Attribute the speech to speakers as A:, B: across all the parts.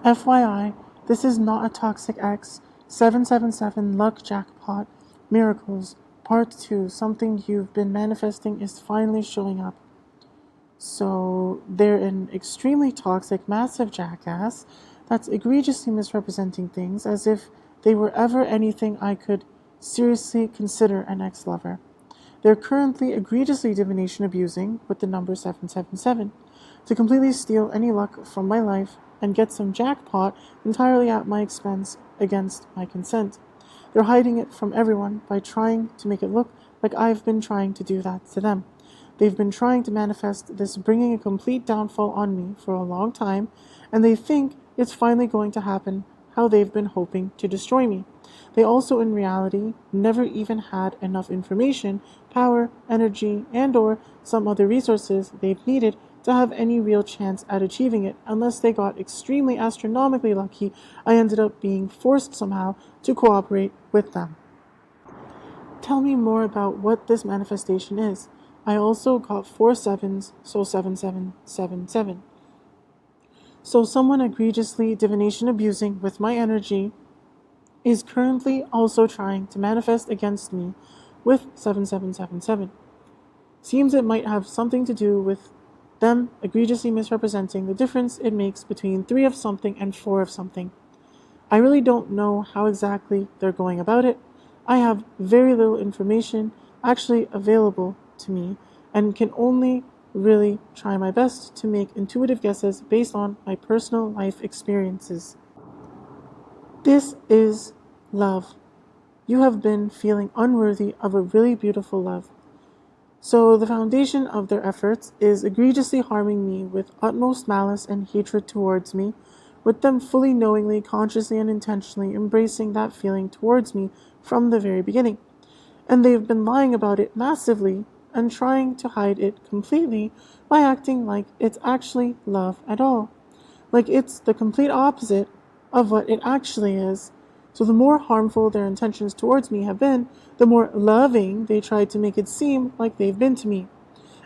A: FYI, this is not a Toxic X 777 Luck Jackpot Miracles Part 2. Something you've been manifesting is finally showing up. So they're an extremely toxic, massive jackass that's egregiously misrepresenting things as if they were ever anything I could seriously consider an ex-lover. They're currently egregiously divination abusing with the number 777 to completely steal any luck from my life and get some jackpot entirely at my expense against my consent. They're hiding it from everyone by trying to make it look like I've been trying to do that to them. They've been trying to manifest this bringing a complete downfall on me for a long time, and they think it's finally going to happen how they've been hoping to destroy me. They also, in reality, never even had enough information, power, energy, and/or some other resources they've needed to have any real chance at achieving it unless they got extremely astronomically lucky. I ended up being forced somehow to cooperate with them. Tell me more about what this manifestation is. I also got 4 sevens, so 7777. So someone egregiously divination abusing with my energy is currently also trying to manifest against me with 7777. Seems it might have something to do with them egregiously misrepresenting the difference it makes between 3 of something and 4 of something. I really don't know how exactly they're going about it. I have very little information actually available to me and can only really try my best to make intuitive guesses based on my personal life experiences. This is love. You have been feeling unworthy of a really beautiful love. So the foundation of their efforts is egregiously harming me with utmost malice and hatred towards me, with them fully knowingly, consciously, and intentionally embracing that feeling towards me from the very beginning. And they've been lying about it massively and trying to hide it completely by acting like it's actually love at all. Like it's the complete opposite of what it actually is. So the more harmful their intentions towards me have been, the more loving they tried to make it seem like they've been to me.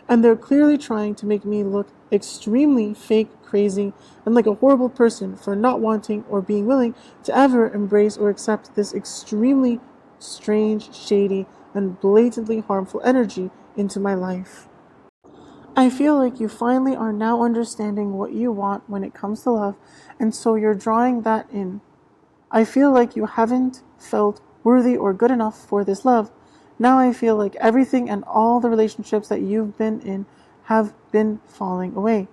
A: And they're clearly trying to make me look extremely fake, crazy, and like a horrible person for not wanting or being willing to ever embrace or accept this extremely strange, shady, and blatantly harmful energy into my life. I feel like you finally are now understanding what you want when it comes to love, and so you're drawing that in. I feel like you haven't felt worthy or good enough for this love. Now I feel like everything and all the relationships that you've been in have been falling away.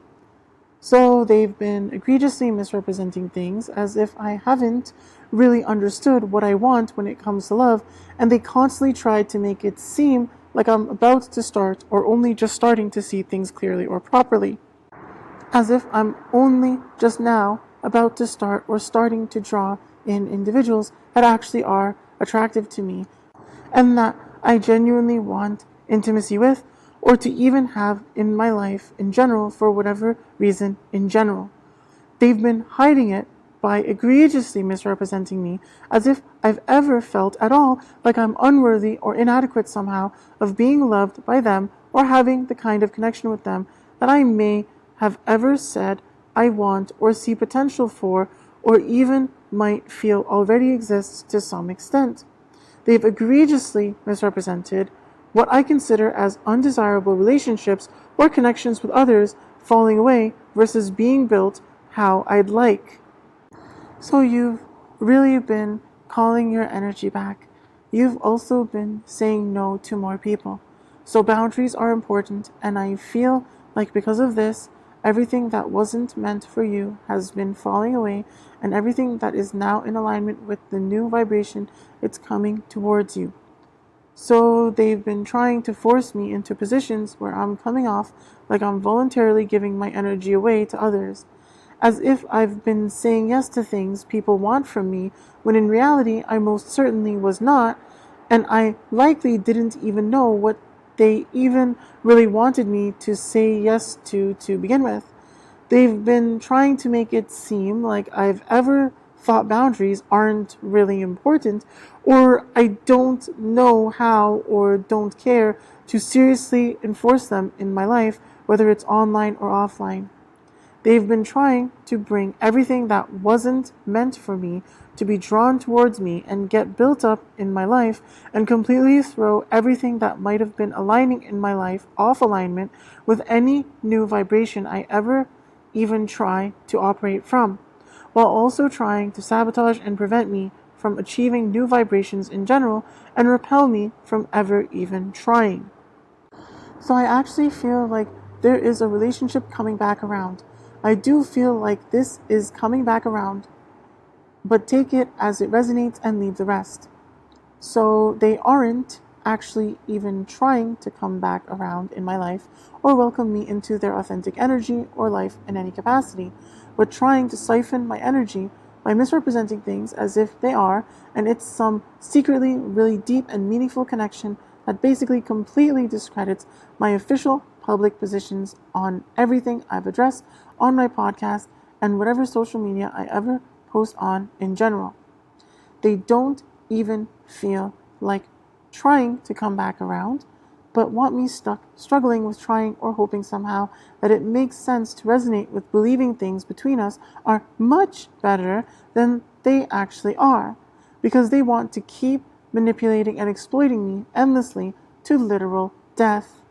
A: So they've been egregiously misrepresenting things as if I haven't really understood what I want when it comes to love, and they constantly try to make it seem like I'm about to start or only just starting to see things clearly or properly. As if I'm only just now about to start or starting to draw in individuals that actually are attractive to me and that I genuinely want intimacy with or to even have in my life in general for whatever reason in general. They've been hiding it by egregiously misrepresenting me as if I've ever felt at all like I'm unworthy or inadequate somehow of being loved by them or having the kind of connection with them that I may have ever said I want or see potential for or even might feel already exists to some extent. They've egregiously misrepresented what I consider as undesirable relationships or connections with others falling away versus being built how I'd like. So you've really been calling your energy back. You've also been saying no to more people. So boundaries are important, and I feel like because of this, everything that wasn't meant for you has been falling away, and everything that is now in alignment with the new vibration, it's coming towards you. So they've been trying to force me into positions where I'm coming off like I'm voluntarily giving my energy away to others, as if I've been saying yes to things people want from me, when in reality I most certainly was not, and I likely didn't even know what they even really wanted me to say yes to begin with. They've been trying to make it seem like I've ever thought boundaries aren't really important, or I don't know how or don't care to seriously enforce them in my life, whether it's online or offline. They've been trying to bring everything that wasn't meant for me to be drawn towards me and get built up in my life and completely throw everything that might have been aligning in my life off alignment with any new vibration I ever even try to operate from, while also trying to sabotage and prevent me from achieving new vibrations in general and repel me from ever even trying. So I actually feel like there is a relationship coming back around. I do feel like this is coming back around, but take it as it resonates and leave the rest. So they aren't actually even trying to come back around in my life or welcome me into their authentic energy or life in any capacity, but trying to siphon my energy by misrepresenting things as if they are, and it's some secretly really deep and meaningful connection that basically completely discredits my official public positions on everything I've addressed on my podcast and whatever social media I ever post on in general. They don't even feel like trying to come back around, but want me stuck, struggling with trying or hoping somehow that it makes sense to resonate with believing things between us are much better than they actually are, because they want to keep manipulating and exploiting me endlessly to literal death.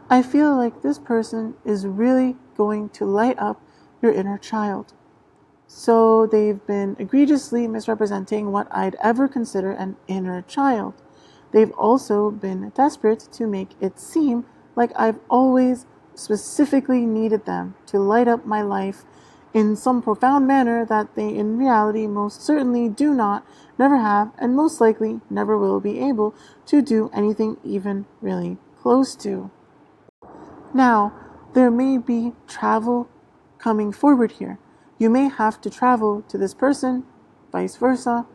A: I feel like this person is really going to light up your inner child. So they've been egregiously misrepresenting what I'd ever consider an inner child. They've also been desperate to make it seem like I've always specifically needed them to light up my life in some profound manner that they in reality most certainly do not, never have, and most likely never will be able to do anything even really close to. Now, there may be travel coming forward here. You may have to travel to this person, vice versa,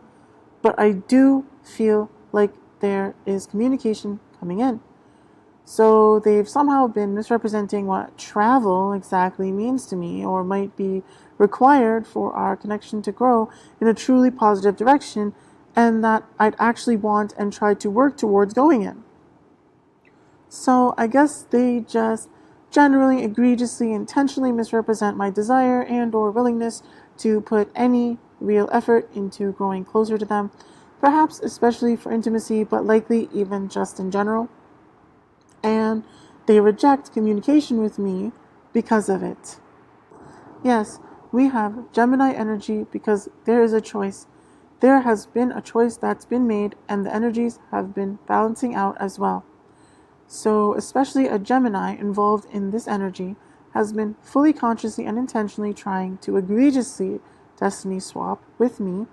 A: but I do feel like there is communication coming in. So they've somehow been misrepresenting what travel exactly means to me or might be required for our connection to grow in a truly positive direction, and that I'd actually want and try to work towards going in. So I guess they just generally egregiously intentionally misrepresent my desire and or willingness to put any real effort into growing closer to them, perhaps especially for intimacy, but likely even just in general. And they reject communication with me because of it. Yes, we have Gemini energy because there is a choice. There has been a choice that's been made, and the energies have been balancing out as well. So, especially a Gemini involved in this energy has been fully consciously and intentionally trying to egregiously destiny swap with me,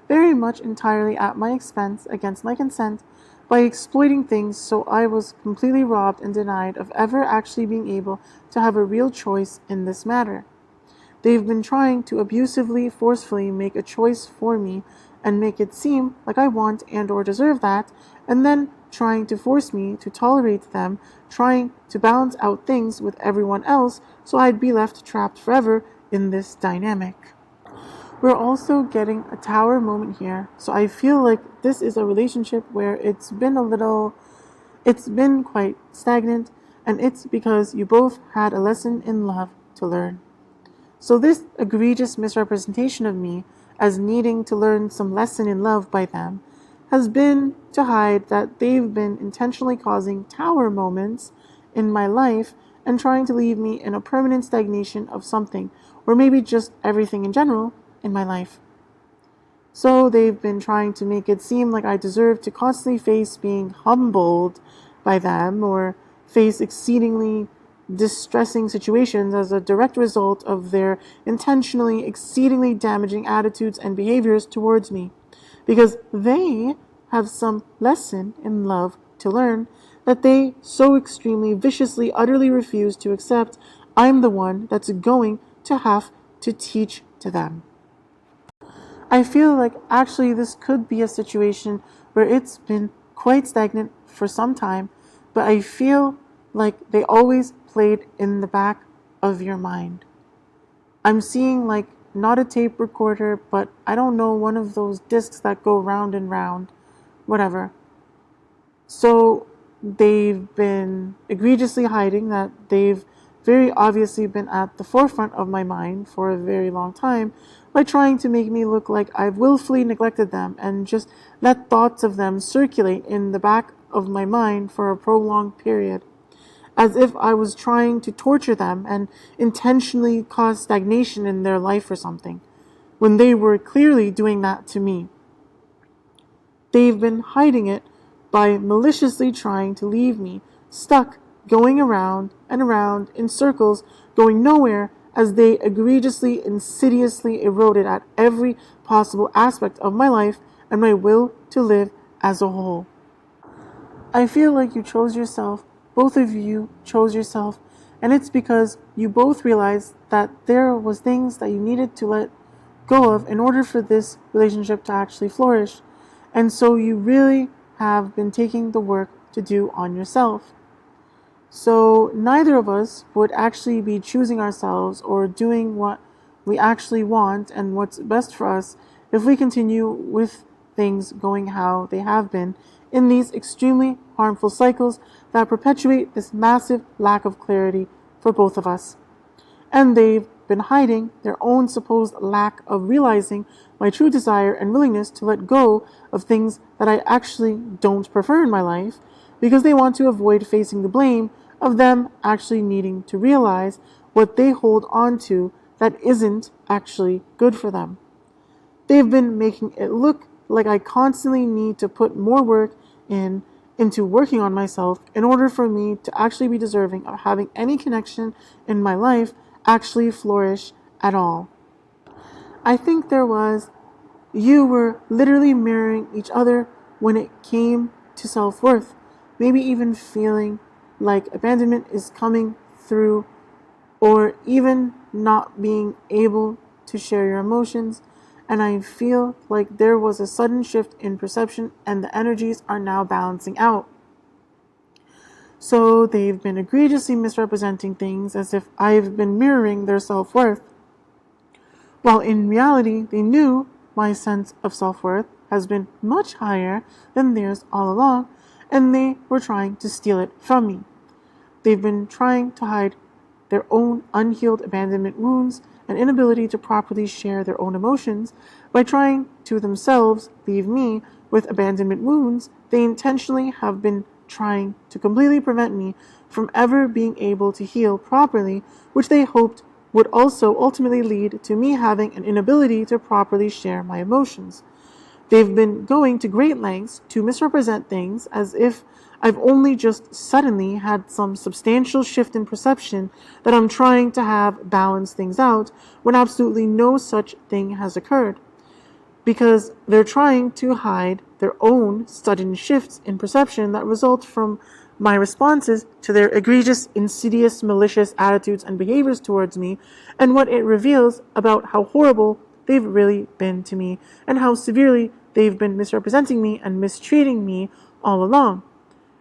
A: very much entirely at my expense, against my consent, by exploiting things so I was completely robbed and denied of ever actually being able to have a real choice in this matter. They've been trying to abusively, forcefully make a choice for me and make it seem like I want and or deserve that, and then trying to force me to tolerate them, trying to balance out things with everyone else so I'd be left trapped forever in this dynamic. We're also getting a tower moment here, so I feel like this is a relationship where it's been quite stagnant, and it's because you both had a lesson in love to learn. So this egregious misrepresentation of me as needing to learn some lesson in love by them has been to hide that they've been intentionally causing tower moments in my life and trying to leave me in a permanent stagnation of something, or maybe just everything in general in my life. So they've been trying to make it seem like I deserve to constantly face being humbled by them or face exceedingly distressing situations as a direct result of their intentionally exceedingly damaging attitudes and behaviors towards me, because they have some lesson in love to learn that they so extremely viciously utterly refuse to accept I'm the one that's going to have to teach to them. I feel like actually this could be a situation where it's been quite stagnant for some time, but I feel like they always played in the back of your mind. I'm seeing like not a tape recorder, but I don't know, one of those discs that go round and round, whatever. So they've been egregiously hiding that they've very obviously been at the forefront of my mind for a very long time by trying to make me look like I've willfully neglected them and just let thoughts of them circulate in the back of my mind for a prolonged period, as if I was trying to torture them and intentionally cause stagnation in their life or something, when they were clearly doing that to me. They've been hiding it by maliciously trying to leave me stuck, going around and around in circles, going nowhere, as they egregiously, insidiously eroded at every possible aspect of my life and my will to live as a whole. I feel like you chose yourself, both of you chose yourself, and it's because you both realized that there was things that you needed to let go of in order for this relationship to actually flourish. And so you really have been taking the work to do on yourself. So neither of us would actually be choosing ourselves or doing what we actually want and what's best for us if we continue with things going how they have been in these extremely harmful cycles that perpetuate this massive lack of clarity for both of us. And they've been hiding their own supposed lack of realizing my true desire and willingness to let go of things that I actually don't prefer in my life, because they want to avoid facing the blame of them actually needing to realize what they hold on to that isn't actually good for them. They've been making it look like I constantly need to put more work into working on myself in order for me to actually be deserving of having any connection in my life actually flourish at all. I think you were literally mirroring each other when it came to self-worth, maybe even feeling like abandonment is coming through, or even not being able to share your emotions. And I feel like there was a sudden shift in perception and the energies are now balancing out. So they've been egregiously misrepresenting things as if I've been mirroring their self-worth, while in reality they knew my sense of self-worth has been much higher than theirs all along, and they were trying to steal it from me. They've been trying to hide their own unhealed abandonment wounds and inability to properly share their own emotions by trying to themselves leave me with abandonment wounds. They intentionally have been trying to completely prevent me from ever being able to heal properly, which they hoped would also ultimately lead to me having an inability to properly share my emotions. They've been going to great lengths to misrepresent things as if I've only just suddenly had some substantial shift in perception that I'm trying to have balance things out, when absolutely no such thing has occurred. Because they're trying to hide their own sudden shifts in perception that result from my responses to their egregious, insidious, malicious attitudes and behaviors towards me, and what it reveals about how horrible they've really been to me, and how severely they've been misrepresenting me and mistreating me all along,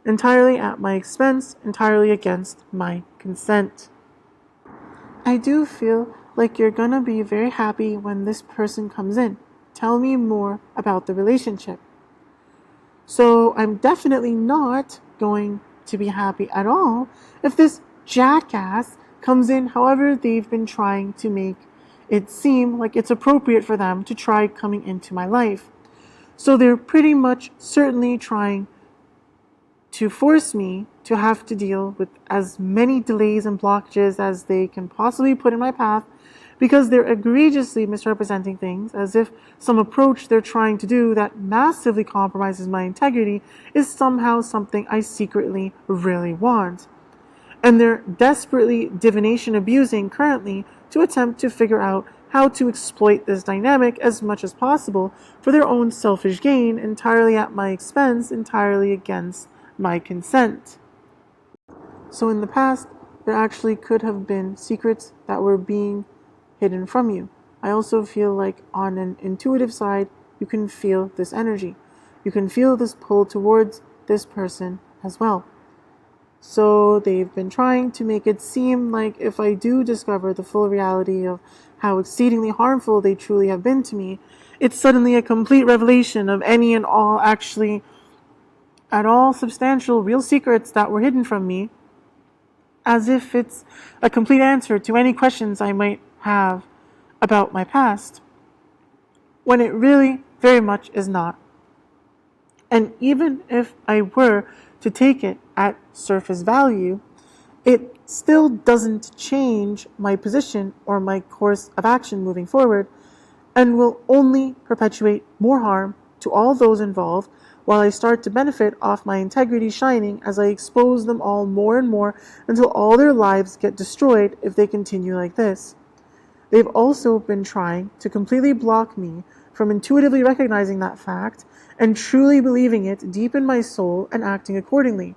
A: entirely at my expense, entirely against my consent. I do feel like you're gonna be very happy when this person comes in. Tell me more about the relationship. So I'm definitely not going to be happy at all if this jackass comes in. However, they've been trying to make it seem like it's appropriate for them to try coming into my life. So they're pretty much certainly trying to force me to have to deal with as many delays and blockages as they can possibly put in my path, because they're egregiously misrepresenting things as if some approach they're trying to do that massively compromises my integrity is somehow something I secretly really want. And they're desperately divination abusing currently to attempt to figure out how to exploit this dynamic as much as possible for their own selfish gain, entirely at my expense, entirely against my consent. So in the past, there actually could have been secrets that were being hidden from you. I also feel like on an intuitive side, you can feel this energy. You can feel this pull towards this person as well. So they've been trying to make it seem like if I do discover the full reality of how exceedingly harmful they truly have been to me, it's suddenly a complete revelation of any and all actually at all substantial real secrets that were hidden from me, as if it's a complete answer to any questions I might have about my past, when it really very much is not. And even if I were to take it at surface value, it still doesn't change my position or my course of action moving forward, and will only perpetuate more harm to all those involved, while I start to benefit off my integrity shining as I expose them all more and more until all their lives get destroyed if they continue like this. They've also been trying to completely block me from intuitively recognizing that fact and truly believing it deep in my soul and acting accordingly.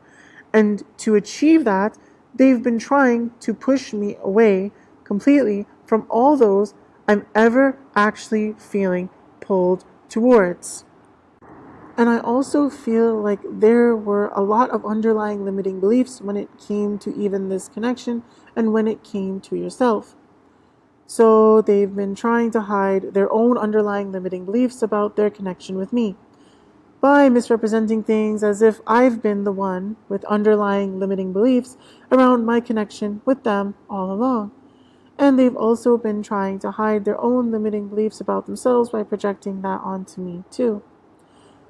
A: And to achieve that, they've been trying to push me away completely from all those I'm ever actually feeling pulled towards. And I also feel like there were a lot of underlying limiting beliefs when it came to even this connection and when it came to yourself. So they've been trying to hide their own underlying limiting beliefs about their connection with me by misrepresenting things as if I've been the one with underlying limiting beliefs around my connection with them all along. And they've also been trying to hide their own limiting beliefs about themselves by projecting that onto me too.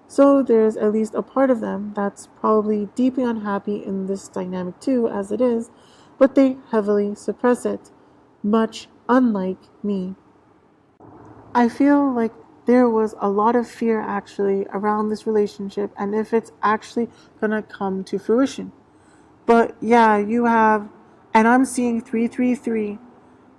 A: So there's at least a part of them that's probably deeply unhappy in this dynamic too, as it is, but they heavily suppress it, much unlike me. I feel like there was a lot of fear actually around this relationship and if it's actually gonna come to fruition. But yeah, you have, and I'm seeing 333,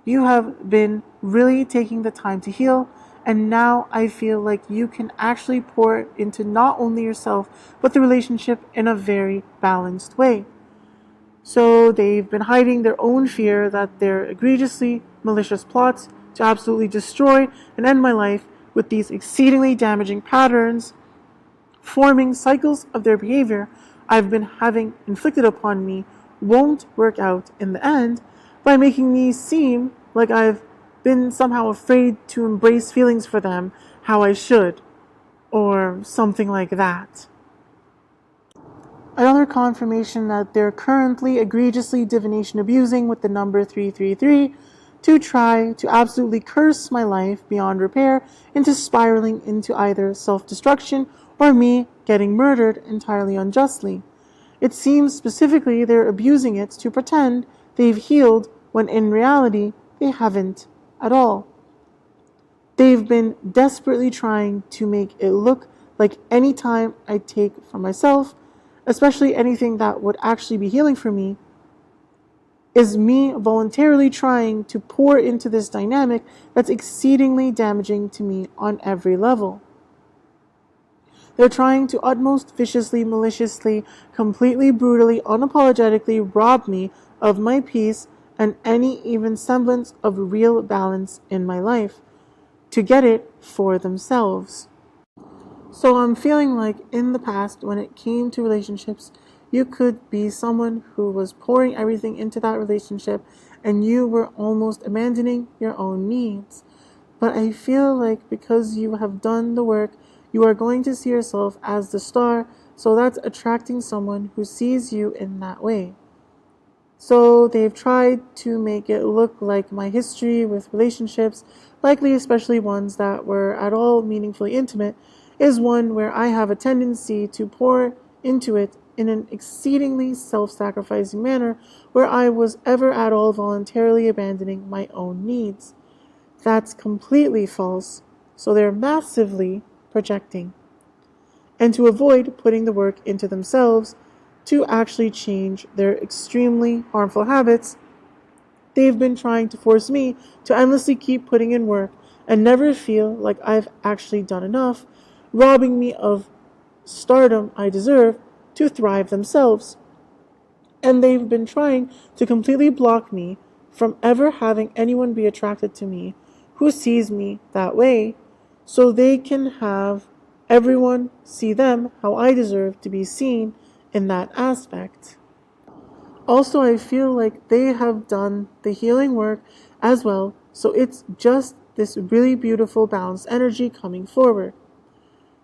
A: you have been really taking the time to heal, and now I feel like you can actually pour it into not only yourself, but the relationship in a very balanced way. So they've been hiding their own fear that their egregiously malicious plots to absolutely destroy and end my life with these exceedingly damaging patterns, forming cycles of their behavior I've been having inflicted upon me, won't work out in the end by making me seem like I've been somehow afraid to embrace feelings for them how I should, or something like that. Another confirmation that they're currently egregiously divination abusing with the number 333 to try to absolutely curse my life beyond repair into spiraling into either self-destruction or me getting murdered entirely unjustly. It seems specifically they're abusing it to pretend they've healed when in reality they haven't at all. They've been desperately trying to make it look like any time I take for myself, especially anything that would actually be healing for me, is me voluntarily trying to pour into this dynamic that's exceedingly damaging to me on every level. They're trying to utmost viciously, maliciously, completely brutally, unapologetically rob me of my peace and any even semblance of real balance in my life, to get it for themselves. So I'm feeling like in the past, when it came to relationships, you could be someone who was pouring everything into that relationship and you were almost abandoning your own needs. But I feel like because you have done the work, you are going to see yourself as the star, so that's attracting someone who sees you in that way. So they've tried to make it look like my history with relationships, likely especially ones that were at all meaningfully intimate, is one where I have a tendency to pour into it in an exceedingly self-sacrificing manner where I was ever at all voluntarily abandoning my own needs. That's completely false, so they're massively projecting. And to avoid putting the work into themselves to actually change their extremely harmful habits, they've been trying to force me to endlessly keep putting in work and never feel like I've actually done enough, robbing me of stardom I deserve to thrive themselves. And they've been trying to completely block me from ever having anyone be attracted to me who sees me that way, so they can have everyone see them how I deserve to be seen in that aspect. Also, I feel like they have done the healing work as well, so it's just this really beautiful balanced energy coming forward.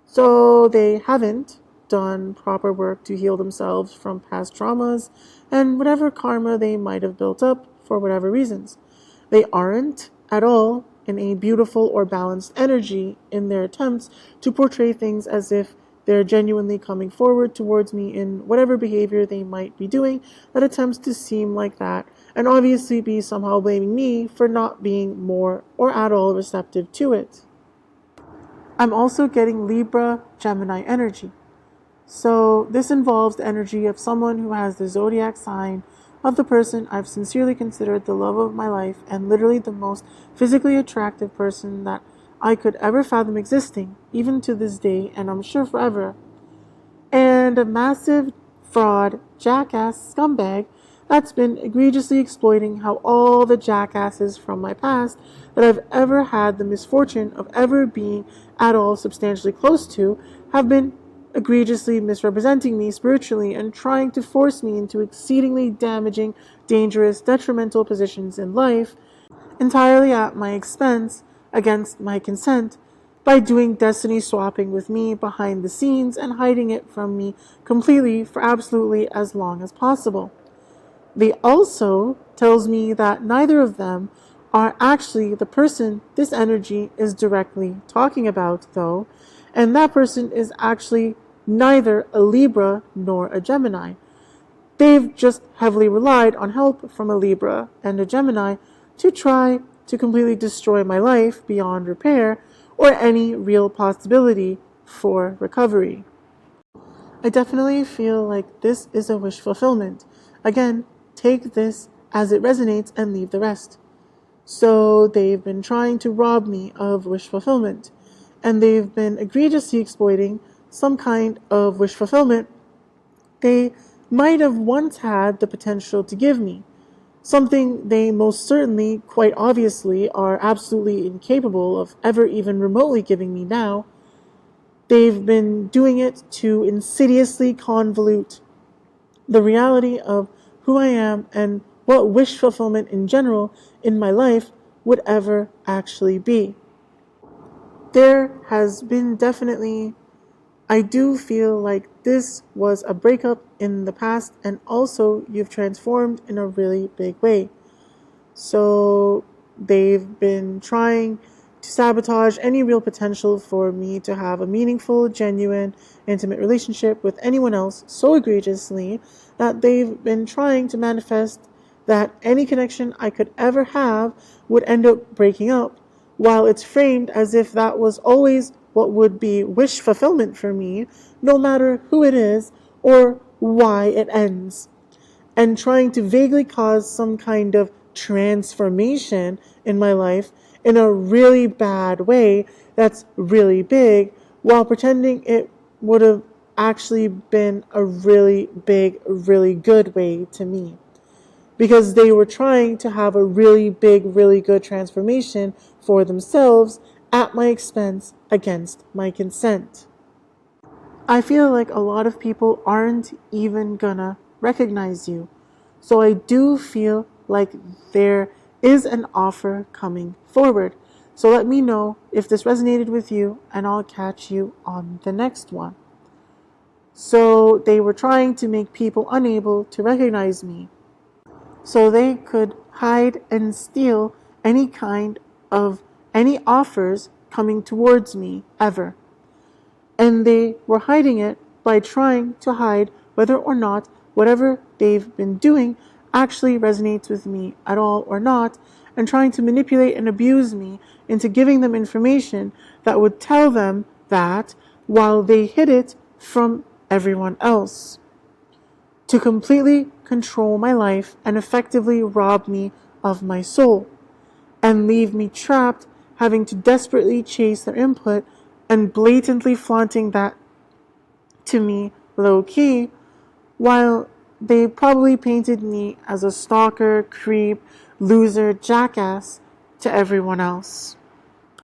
A: So they haven't, done proper work to heal themselves from past traumas and whatever karma they might have built up for whatever reasons. They aren't at all in a beautiful or balanced energy in their attempts to portray things as if they're genuinely coming forward towards me in whatever behavior they might be doing that attempts to seem like that, and obviously be somehow blaming me for not being more or at all receptive to it. I'm also getting Libra Gemini energy. So this involves the energy of someone who has the zodiac sign of the person I've sincerely considered the love of my life and literally the most physically attractive person that I could ever fathom existing, even to this day, and I'm sure forever. And a massive fraud, jackass scumbag that's been egregiously exploiting how all the jackasses from my past that I've ever had the misfortune of ever being at all substantially close to have been egregiously misrepresenting me spiritually and trying to force me into exceedingly damaging, dangerous, detrimental positions in life, entirely at my expense, against my consent, by doing destiny swapping with me behind the scenes and hiding it from me completely for absolutely as long as possible. They also tells me that neither of them are actually the person this energy is directly talking about, though, and that person is actually neither a Libra nor a Gemini. They've just heavily relied on help from a Libra and a Gemini to try to completely destroy my life beyond repair or any real possibility for recovery. I definitely feel like this is a wish fulfillment. Again, take this as it resonates and leave the rest. So they've been trying to rob me of wish fulfillment, and they've been egregiously exploiting some kind of wish fulfillment they might have once had the potential to give me, something they most certainly, quite obviously, are absolutely incapable of ever even remotely giving me now. They've been doing it to insidiously convolute the reality of who I am and what wish fulfillment in general in my life would ever actually be. There has been definitely, I do feel like this was a breakup in the past, and also you've transformed in a really big way. So they've been trying to sabotage any real potential for me to have a meaningful, genuine, intimate relationship with anyone else so egregiously that they've been trying to manifest that any connection I could ever have would end up breaking up, while it's framed as if that was always what would be wish fulfillment for me, no matter who it is or why it ends, and trying to vaguely cause some kind of transformation in my life in a really bad way that's really big, while pretending it would have actually been a really big, really good way to me. Because they were trying to have a really big, really good transformation for themselves at my expense against my consent. I feel like a lot of people aren't even gonna recognize you. So I do feel like there is an offer coming forward. So let me know if this resonated with you, and I'll catch you on the next one. So they were trying to make people unable to recognize me, so they could hide and steal any offers coming towards me ever. And they were hiding it by trying to hide whether or not whatever they've been doing actually resonates with me at all or not, and trying to manipulate and abuse me into giving them information that would tell them that, while they hid it from everyone else, to completely control my life and effectively rob me of my soul, and leave me trapped, having to desperately chase their input and blatantly flaunting that to me low-key, while they probably painted me as a stalker, creep, loser, jackass to everyone else.